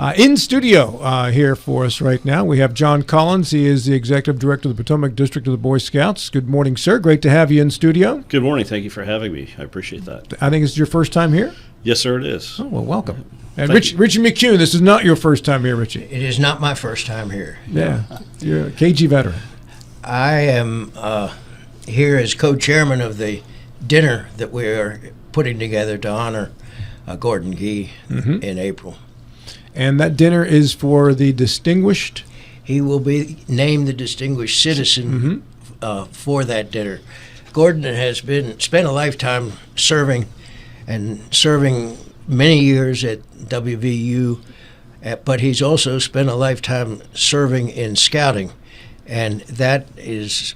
In studio here for us right now, we have John Collins. He is the Executive Director of the Potomac District of the Boy Scouts. Good morning, sir. Great to have you in studio. Good morning. Thank you for having me. I appreciate that. I think it's your first time here? Yes, sir, it is. Oh, well, welcome. And Richie McCune, this is not your first time here, Richie. It is not my first time here. Yeah, you're a KG veteran. I am here as co-chairman of the dinner that we are putting together to honor Gordan in April. And that dinner is for the distinguished? He will be named the distinguished citizen for that dinner. Gordan has spent a lifetime serving many years at WVU, but he's also spent a lifetime serving in scouting, and that is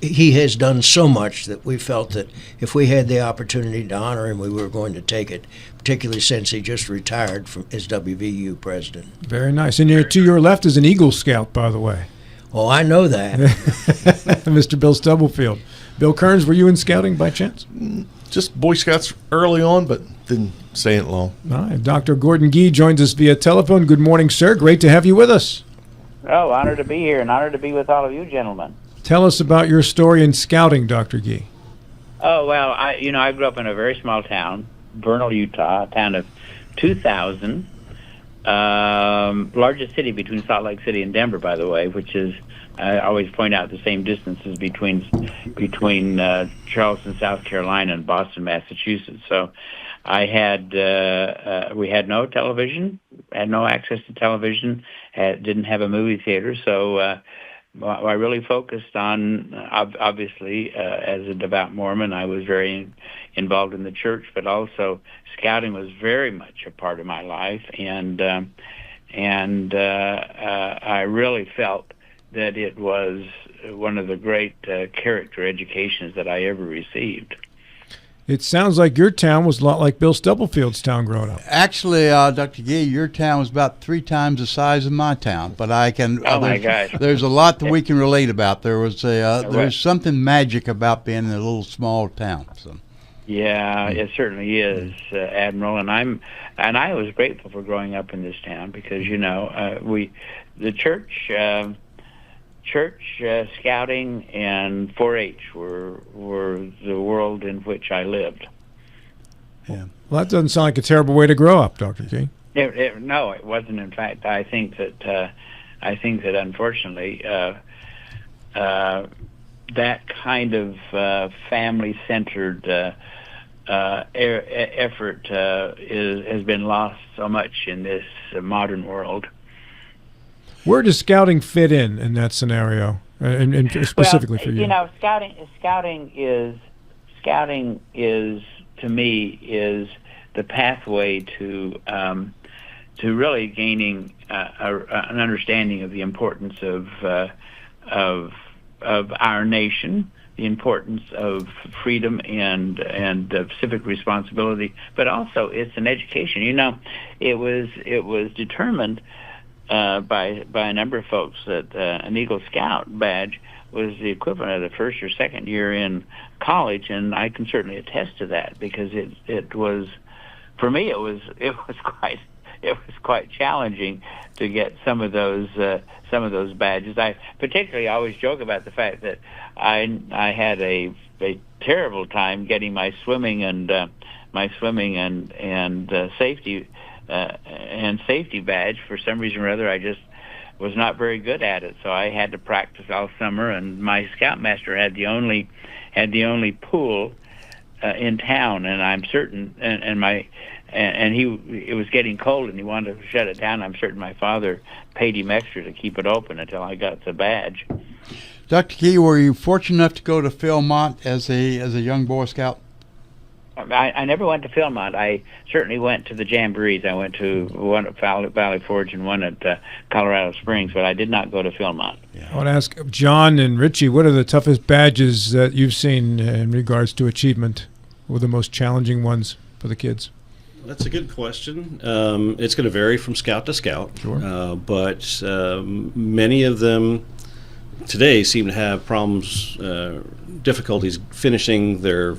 he has done so much that we felt that if we had the opportunity to honor him, we were going to take it, particularly since he just retired as WVU president. Very nice. And to your left is an Eagle Scout, by the way. Oh, I know that. Mr. Bill Stubblefield. Bill Kearns, were you in scouting by chance? Just Boy Scouts early on, but didn't stay it long. All right. Dr. Gordan Gee joins us via telephone. Good morning, sir. Great to have you with us. Oh, honored to be here and honored to be with all of you gentlemen. Tell us about your story in scouting, Dr. Gee. Oh, well, I grew up in a very small town, Vernal, Utah, a town of 2,000, largest city between Salt Lake City and Denver, by the way, which is, I always point out the same distances between Charleston, South Carolina, and Boston, Massachusetts. So we had no television, had no access to television, didn't have a movie theater, so I really focused on, obviously, as a devout Mormon, I was very involved in the church, but also scouting was very much a part of my life, and I really felt that it was one of the great character educations that I ever received. It sounds like your town was a lot like Bill Stubblefield's town growing up. Actually, Dr. Gee, your town was about 3 times the size of my town, but I can. Oh my gosh! There's a lot that we can relate about. There's something magic about being in a little small town. So. Yeah, it certainly is, Admiral, and I was grateful for growing up in this town because the church. Scouting and 4-H were the world in which I lived. Yeah. Well, that doesn't sound like a terrible way to grow up, Dr. King. No, it wasn't. In fact, I think that unfortunately that kind of family-centered effort has been lost so much in this modern world. Where does scouting fit in that scenario, and specifically for you? Scouting is to me is the pathway to really gaining an understanding of the importance of our nation, the importance of freedom and of civic responsibility, but also it's an education. It was determined by a number of folks that an Eagle Scout badge was the equivalent of the first or second year in college, and I can certainly attest to that because it was, for me, it was quite challenging to get some of those badges. I particularly always joke about the fact that I had a terrible time getting my swimming and safety badge. For some reason or other, I just was not very good at it, so I had to practice all summer. And my scoutmaster had the only pool in town, and I'm certain, it was getting cold, and he wanted to shut it down. I'm certain my father paid him extra to keep it open until I got the badge. Dr. Key, were you fortunate enough to go to Philmont as a young Boy Scout? I never went to Philmont. I certainly went to the jamborees. I went to one at Valley Forge and one at Colorado Springs, but I did not go to Philmont. Yeah. I want to ask John and Richie, what are the toughest badges that you've seen in regards to achievement? What are the most challenging ones for the kids? That's a good question. It's going to vary from scout to scout, sure. But many of them today seem to have problems, difficulties finishing their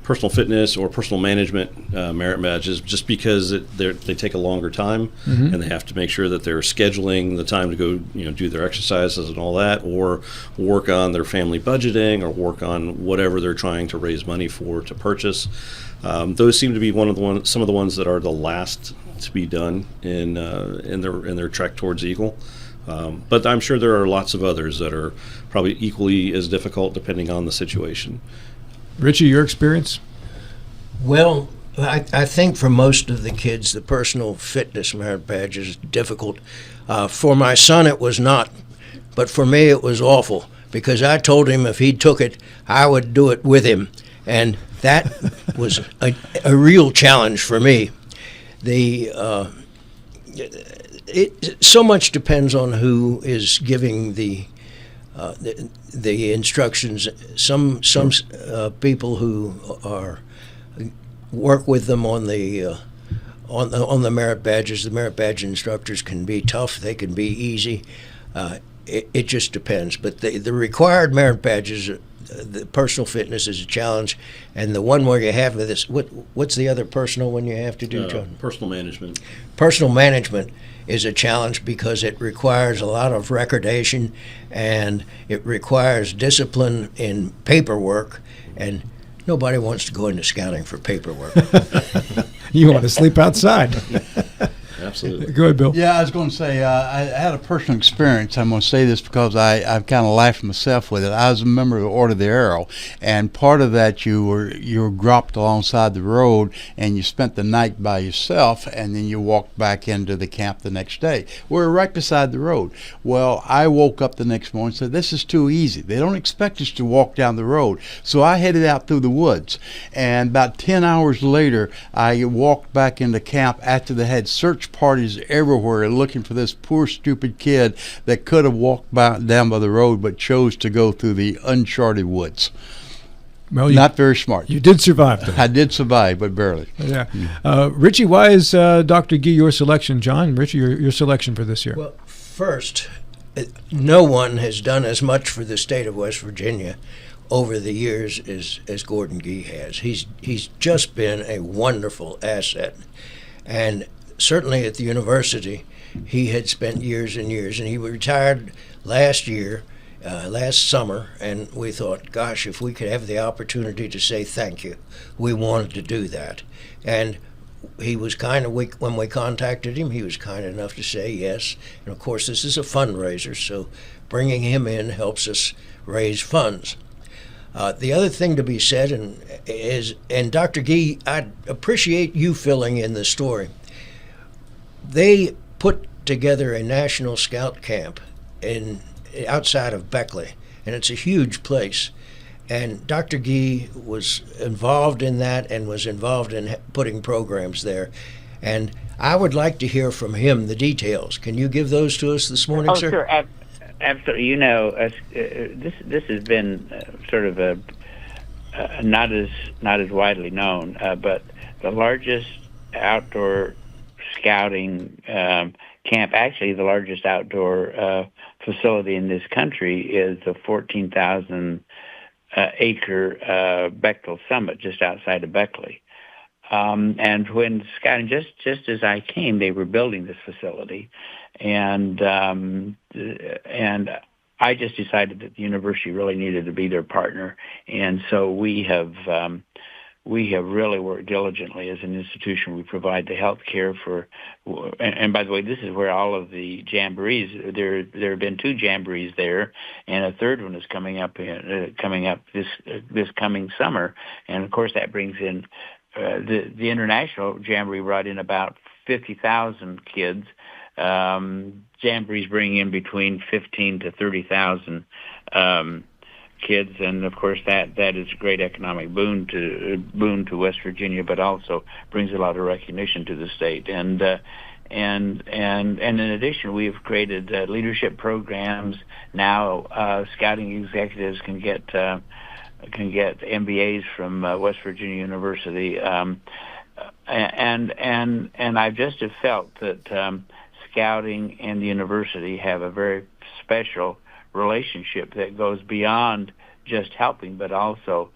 personal fitness or personal management merit badges, just because they take a longer time, and they have to make sure that they're scheduling the time to go, do their exercises and all that, or work on their family budgeting, or work on whatever they're trying to raise money for to purchase. Those seem to be some of the ones that are the last to be done in their trek towards Eagle. But I'm sure there are lots of others that are probably equally as difficult depending on the situation. Richie, your experience? Well, I think for most of the kids, the personal fitness merit badge is difficult. For my son, it was not. But for me, it was awful, because I told him if he took it, I would do it with him. And that was a real challenge for me. So much depends on who is giving the instructions. Some people who work with them on the merit badges. The merit badge instructors can be tough. They can be easy. It just depends. But the required merit badges, the personal fitness is a challenge, and the one where you have this. What's the other personal one you have to do, John? Personal management. Personal management is a challenge because it requires a lot of recordation, and it requires discipline in paperwork, and nobody wants to go into scouting for paperwork. You want to sleep outside. Absolutely. Go ahead, Bill. Yeah, I was going to say, I had a personal experience. I'm going to say this because I've kind of laughed myself with it. I was a member of the Order of the Arrow, and part of that you were dropped alongside the road, and you spent the night by yourself, and then you walked back into the camp the next day. We were right beside the road. Well, I woke up the next morning and said, this is too easy. They don't expect us to walk down the road. So I headed out through the woods, and about 10 hours later, I walked back into camp after they had search parties everywhere looking for this poor stupid kid that could have walked down by the road but chose to go through the uncharted woods. Well, not very smart. You did survive, though. I did survive, but barely. Yeah. Richie, why is Dr. Gee your selection? John, Richie, your selection for this year? Well, first, no one has done as much for the state of West Virginia over the years as Gordan Gee has. He's just been a wonderful asset. And certainly at the university, he had spent years and years, and he retired last summer, and we thought, gosh, if we could have the opportunity to say thank you, we wanted to do that. And he was kind of weak when we contacted him. He was kind enough to say yes. And of course, this is a fundraiser, so bringing him in helps us raise funds. The other thing to be said is, Dr. Gee, I appreciate you filling in the story. They put together a National Scout camp outside of Beckley, and it's a huge place. And Dr. Gee was involved in that and was involved in putting programs there. And I would like to hear from him the details. Can you give those to us this morning, sir? Sure. Absolutely. This has been sort of a not as widely known, but the largest outdoor scouting camp, actually the largest outdoor facility in this country, is the 14,000 acre Bechtel Summit just outside of Beckley. And when scouting, just as I came, they were building this facility, and I just decided that the university really needed to be their partner, and so we have really worked diligently as an institution. We provide the health care for, and by the way, this is where all of the jamborees, there have been 2 jamborees there, and a third one is coming up this coming summer. And of course that brings in, the international jamboree brought in about 50,000 kids. Jamborees bring in between 15 to 30,000 kids, and of course that is a great economic boon to West Virginia, but also brings a lot of recognition to the state. And in addition, we have created leadership programs. Now scouting executives can get MBAs from West Virginia University, and I've just have felt that scouting and the university have a very special relationship that goes beyond just helping, but also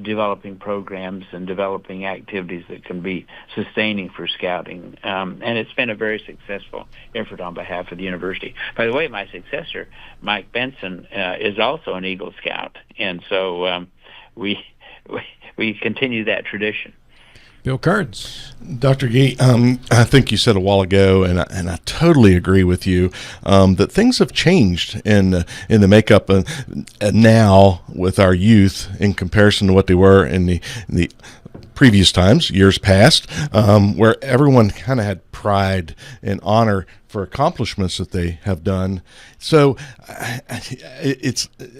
developing programs and developing activities that can be sustaining for scouting. And it's been a very successful effort on behalf of the university. By the way, my successor, Mike Benson, is also an Eagle Scout, and so we continue that tradition. Bill Kearns. Dr. Gee, I think you said a while ago, and I totally agree with you, that things have changed in the makeup now with our youth in comparison to what they were in the previous times, years past, where everyone kind of had pride and honor for accomplishments that they have done. So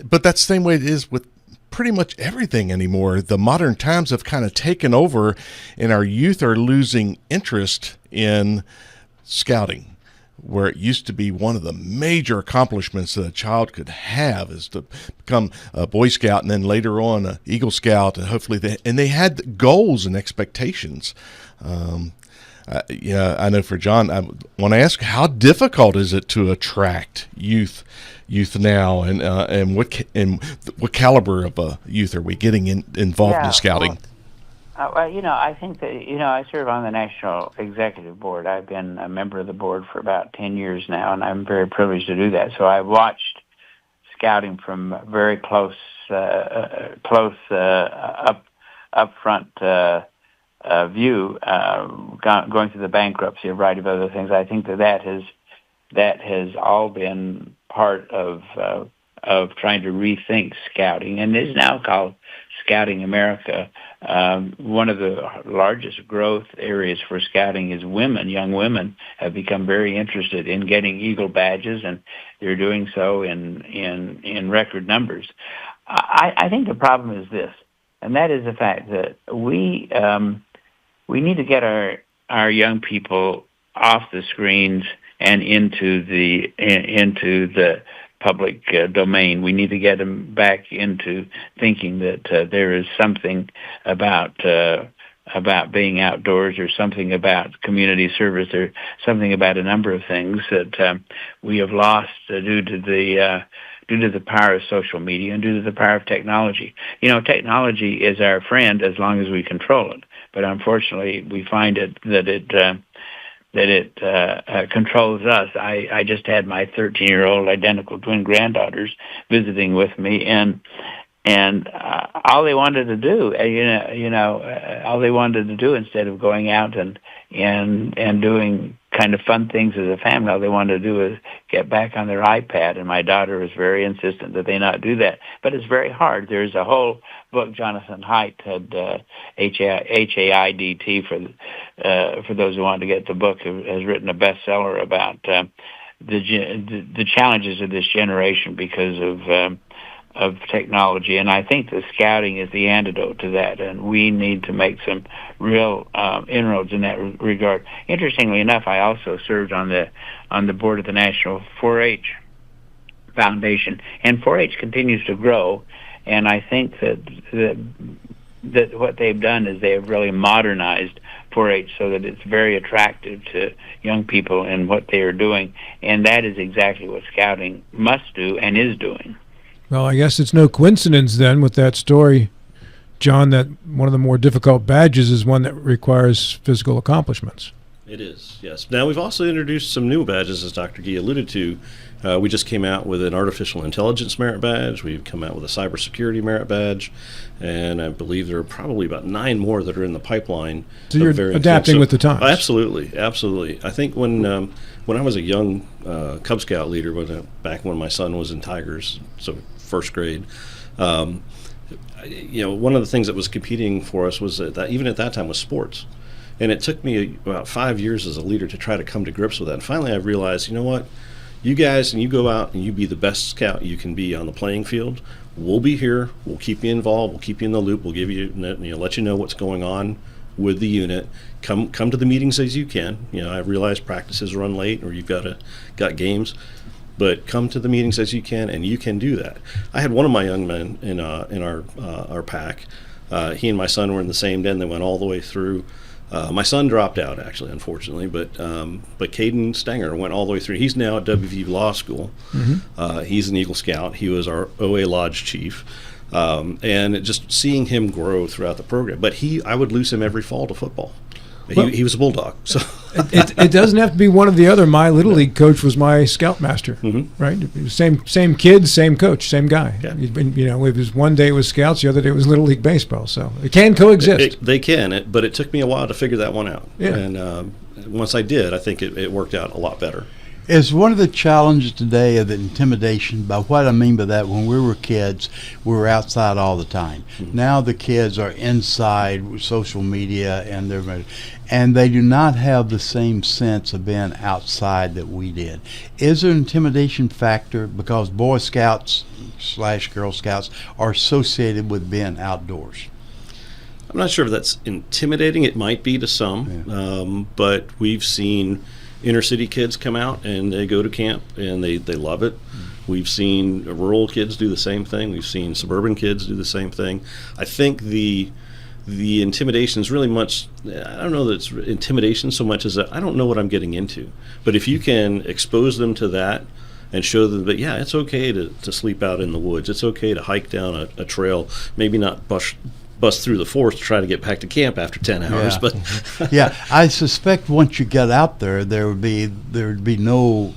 but that's the same way it is with pretty much everything anymore. The modern times have kind of taken over, and our youth are losing interest in scouting, where it used to be one of the major accomplishments that a child could have is to become a Boy Scout and then later on an Eagle Scout, and hopefully they had goals and expectations. I know for John, I want to ask, how difficult is it to attract youth now, and what caliber of youth are we getting involved in scouting? Well, I think that, I serve on the National Executive Board. I've been a member of the board for about 10 years now, and I'm very privileged to do that. So I've watched scouting from very close up front view, going through the bankruptcy, a variety of other things. I think that has all been part of trying to rethink scouting, and is now called Scouting America. One of the largest growth areas for scouting is women. Young women have become very interested in getting Eagle badges, and they're doing so in record numbers. I think the problem is this, and that is the fact that we need to get our young people off the screens and into the public domain. We need to get them back into thinking that there is something about being outdoors, or something about community service, or something about a number of things that we have lost due to the power of social media and due to the power of technology. Technology is our friend as long as we control it, but unfortunately we find that it controls us. I just had my 13-year-old identical twin granddaughters visiting with me, and all they wanted to do, all they wanted to do instead of going out and doing kind of fun things as a family, all they wanted to do is get back on their iPad, and my daughter was very insistent that they not do that. But it's very hard. There's a whole book, Jonathan Haidt had, Haidt, for those who want to get the book, has written a bestseller about the challenges of this generation because of technology, and I think the scouting is the antidote to that, and we need to make some real inroads in that regard. Interestingly enough, I also served on the board of the National 4-H Foundation, and 4-H continues to grow, and I think that what they've done is they have really modernized 4-H so that it's very attractive to young people in what they are doing, and that is exactly what scouting must do and is doing. Well, I guess it's no coincidence then with that story, John, that one of the more difficult badges is one that requires physical accomplishments. It is, yes. Now, we've also introduced some new badges, as Dr. Gee alluded to. We just came out with an artificial intelligence merit badge. We've come out with a cybersecurity merit badge, and I believe there are probably about 9 more that are in the pipeline. So you're adapting with the times. Absolutely, absolutely. I think when I was a young Cub Scout leader, back when my son was in Tigers, so first grade, one of the things that was competing for us was that even at that time was sports. And it took me about 5 years as a leader to try to come to grips with that. And finally I realized, you know what? You guys, and you go out and you be the best scout you can be on the playing field. We'll be here. We'll keep you involved. We'll keep you in the loop. We'll give you, let you know what's going on with the unit. Come to the meetings as you can. I realize practices run late or you've got games, but come to the meetings as you can, and you can do that. I had one of my young men in our pack. He and my son were in the same den. They went all the way through. My son dropped out, actually, unfortunately, but Caden Stenger went all the way through. He's now at WVU Law School. Mm-hmm. He's an Eagle Scout. He was our OA Lodge chief. and just seeing him grow throughout the program. But I would lose him every fall to football. Well, he was a bulldog. So it doesn't have to be one or the other. My Little League coach was my scoutmaster, right? It was same kids, same coach, same guy. Yeah. It was one day it was scouts, the other day it was Little League baseball. So it can coexist. they can, but it took me a while to figure that one out. Yeah. And once I did, I think it worked out a lot better. Is one of the challenges today of the intimidation? By what I mean by that, when we were kids, we were outside all the time. Now the kids are inside with social media, and they do not have the same sense of being outside that we did. Is there an intimidation factor because Boy Scouts / Girl Scouts are associated with being outdoors? I'm not sure if that's intimidating. It might be to some, but we've seen inner city kids come out and they go to camp and they love it. We've seen rural kids do the same thing. We've seen suburban kids do the same thing. I think the intimidation is really much, I don't know that it's intimidation so much as I don't know what I'm getting into. But if you can expose them to that and show them that, yeah, it's okay to sleep out in the woods. It's okay to hike down a trail, maybe not bust through the forest to try to get back to camp after 10 hours. Yeah. But yeah, I suspect once you get out there, there would be no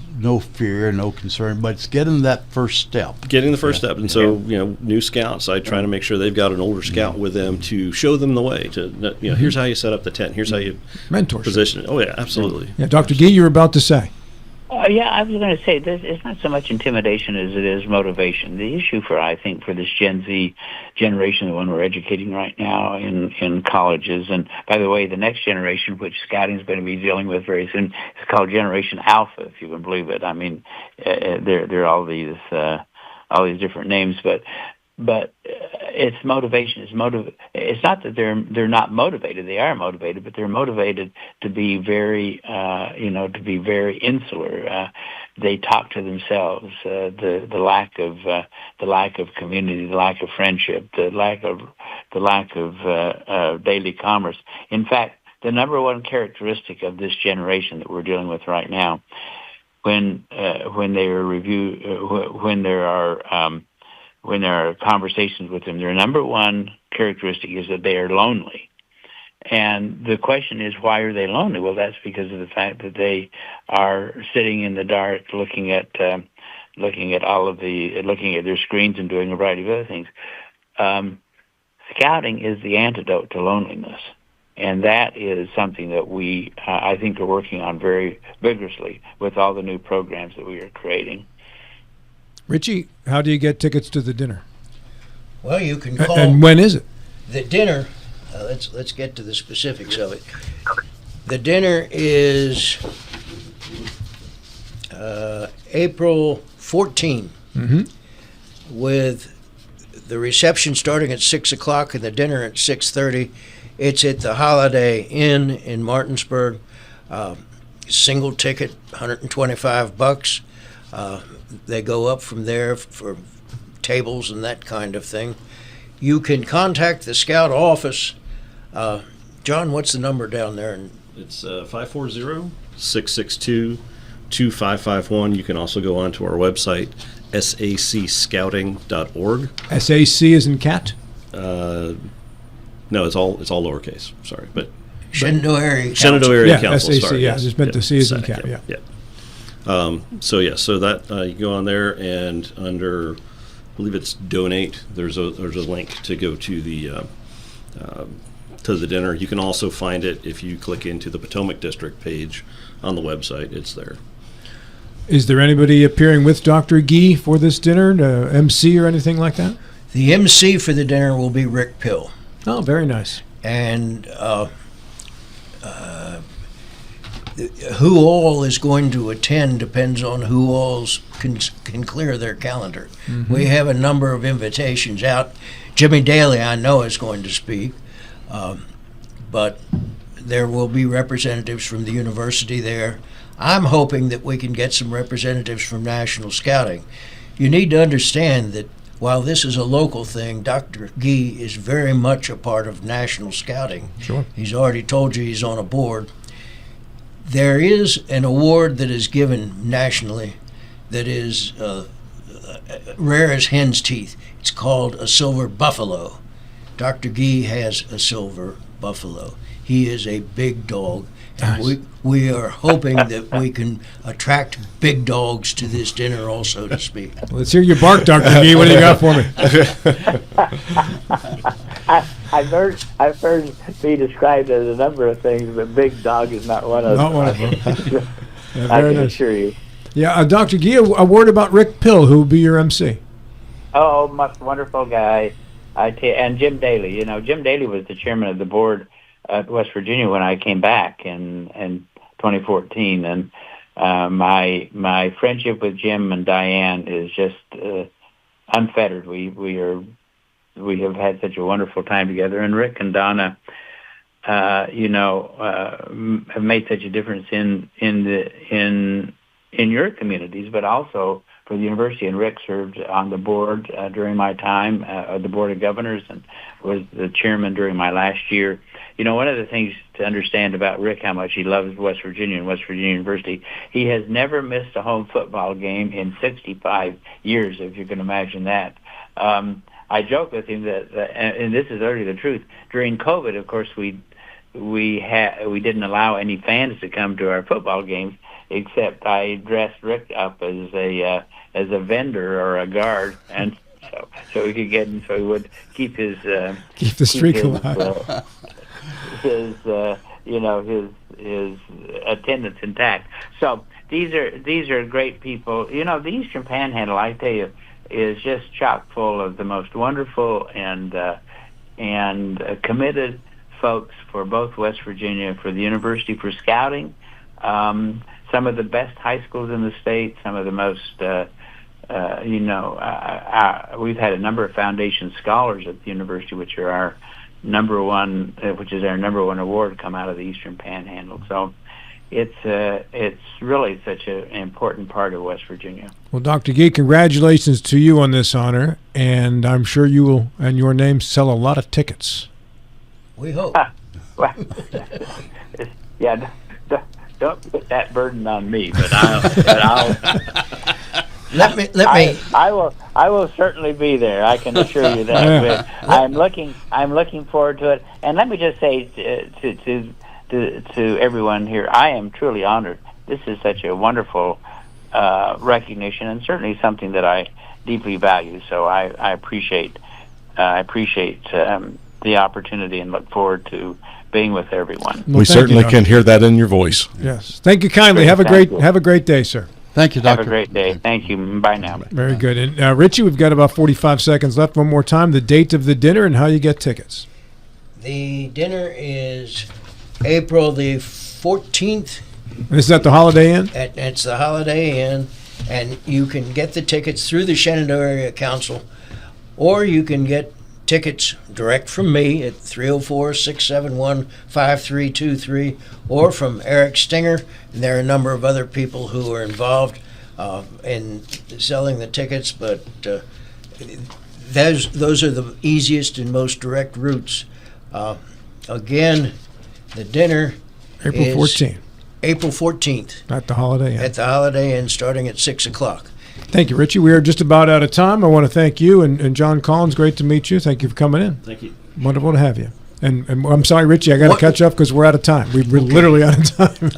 fear, no concern, but it's getting that first step. Getting the first step. And so, new scouts, I try to make sure they've got an older scout with them to show them the way to, here's how you set up the tent. Here's how you position it. Oh, yeah, absolutely. Yeah, Dr. Gee, you were about to say. Yeah, I was going to say this. It's not so much intimidation as it is motivation. The issue I think for this Gen Z generation, the one we're educating right now in colleges, and by the way, the next generation, which scouting is going to be dealing with very soon, is called Generation Alpha, if you can believe it. I mean, there are all these different names, but it's motivation. It's not that they're not motivated. They are motivated, but they're motivated to be very, to be very insular. They talk to themselves. The lack of community, the lack of friendship, the lack of daily commerce. In fact, the number one characteristic of this generation that we're dealing with right now, when there are conversations with them, their number one characteristic is that they are lonely. And the question is, why are they lonely? Well, that's because of the fact that they are sitting in the dark, looking at their screens and doing a variety of other things. Scouting is the antidote to loneliness, and that is something that we, I think, are working on very vigorously with all the new programs that we are creating. Richie, how do you get tickets to the dinner? Well, you can call. And when is it? The dinner, let's get to the specifics of it. The dinner is April 14, with the reception starting at 6 o'clock and the dinner at 6:30. It's at the Holiday Inn in Martinsburg. Single ticket, $125. They go up from there for tables and that kind of thing. You can contact the Scout office. John, what's the number down there? It's 540-662-2551. You can also go onto our website, sacscouting.org. SAC is in cat? No, it's all lowercase. Sorry, but Shenandoah Area Council. Area Council. SAC. Sorry, Yeah, I just meant to C is in cat. Yeah. So that you go on there, and under, I believe it's donate. There's a link to go to the dinner. You can also find it if you click into the Potomac District page on the website. It's there. Is there anybody appearing with Dr. Gee for this dinner, MC or anything like that? The MC for the dinner will be Rick Pill. Oh, very nice. And who all is going to attend depends on who all can clear their calendar. We have a number of invitations out. Jimmy Daly, I know, is going to speak, but there will be representatives from the university there. I'm hoping that we can get some representatives from National Scouting. You need to understand that while this is a local thing, Dr. Gee is very much a part of National Scouting. Sure. He's already told you he's on a board. There is an award that is given nationally that is rare as hen's teeth. It's called a silver buffalo. Dr. Gee has a silver buffalo. He is a big dog. Nice. And we are hoping that we can attract big dogs to this dinner also, to speak. Let's hear you bark, Dr. Gee. What do you got for me? I've heard me described as a number of things, but big dog is not one of them. Not one of them. Yeah, I very can nice. assure you. Yeah, Dr. Gee, a word about Rick Pill, who will be your MC. Oh, wonderful guy. And Jim Daly. You know, Jim Daly was the chairman of the board at West Virginia when I came back in 2014, and my friendship with Jim and Diane is just unfettered. We have had such a wonderful time together, and Rick and Donna, have made such a difference in your communities, but also for the university. And Rick served on the board during my time, the board of governors, and was the chairman during my last year. You know, one of the things to understand about Rick, how much he loves West Virginia and West Virginia University, he has never missed a home football game in 65 years, if you can imagine that. I joke with him that, and this is utterly the truth, during COVID, of course, we didn't allow any fans to come to our football games, except I dressed Rick up as a vendor or a guard, and so we could get him, so he would keep his Keep the streak alive. His attendance intact. So these are great people. You know, the Eastern Panhandle, I tell you, is just chock full of the most wonderful and committed folks for both West Virginia, for the university, for scouting. Some of the best high schools in the state, some of the most, we've had a number of foundation scholars at the university, which are our number one award, come out of the Eastern Panhandle. So it's really such an important part of West Virginia. Well, Dr. Gee, congratulations to you on this honor, and I'm sure you will, and your name, sell a lot of tickets. We hope. Well, yeah, don't put that burden on me, but I'll Let me. I will certainly be there. I can assure you that. But I'm looking forward to it. And let me just say to everyone here, I am truly honored. This is such a wonderful recognition, and certainly something that I deeply value. So I appreciate the opportunity, and look forward to being with everyone. Well, We thank certainly you, can hear that in your voice. Yes. Thank you kindly. Great, Have thank you. a great day, sir. Thank you, Have Doctor. a great day. Thank you. Bye now. Very good. And Richie, we've got about 45 seconds left. One more time, the date of the dinner and how you get tickets. The dinner is April the 14th. This is at the Holiday Inn? It's the Holiday Inn, and you can get the tickets through the Shenandoah Area Council, or you can get tickets direct from me at 304-671-5323, or from Eric Stinger. And there are a number of other people who are involved in selling the tickets, but those are the easiest and most direct routes. Again, the dinner April is 14th April 14th at the Holiday Inn. at the Holiday Inn, starting at 6 o'clock. Thank you, Richie. We are just about out of time. I want to thank you and John Collins. Great to meet you. Thank you for coming in. Thank you. Wonderful to have you. And I'm sorry, Richie, I got to catch up because we're out of time. We're literally out of time.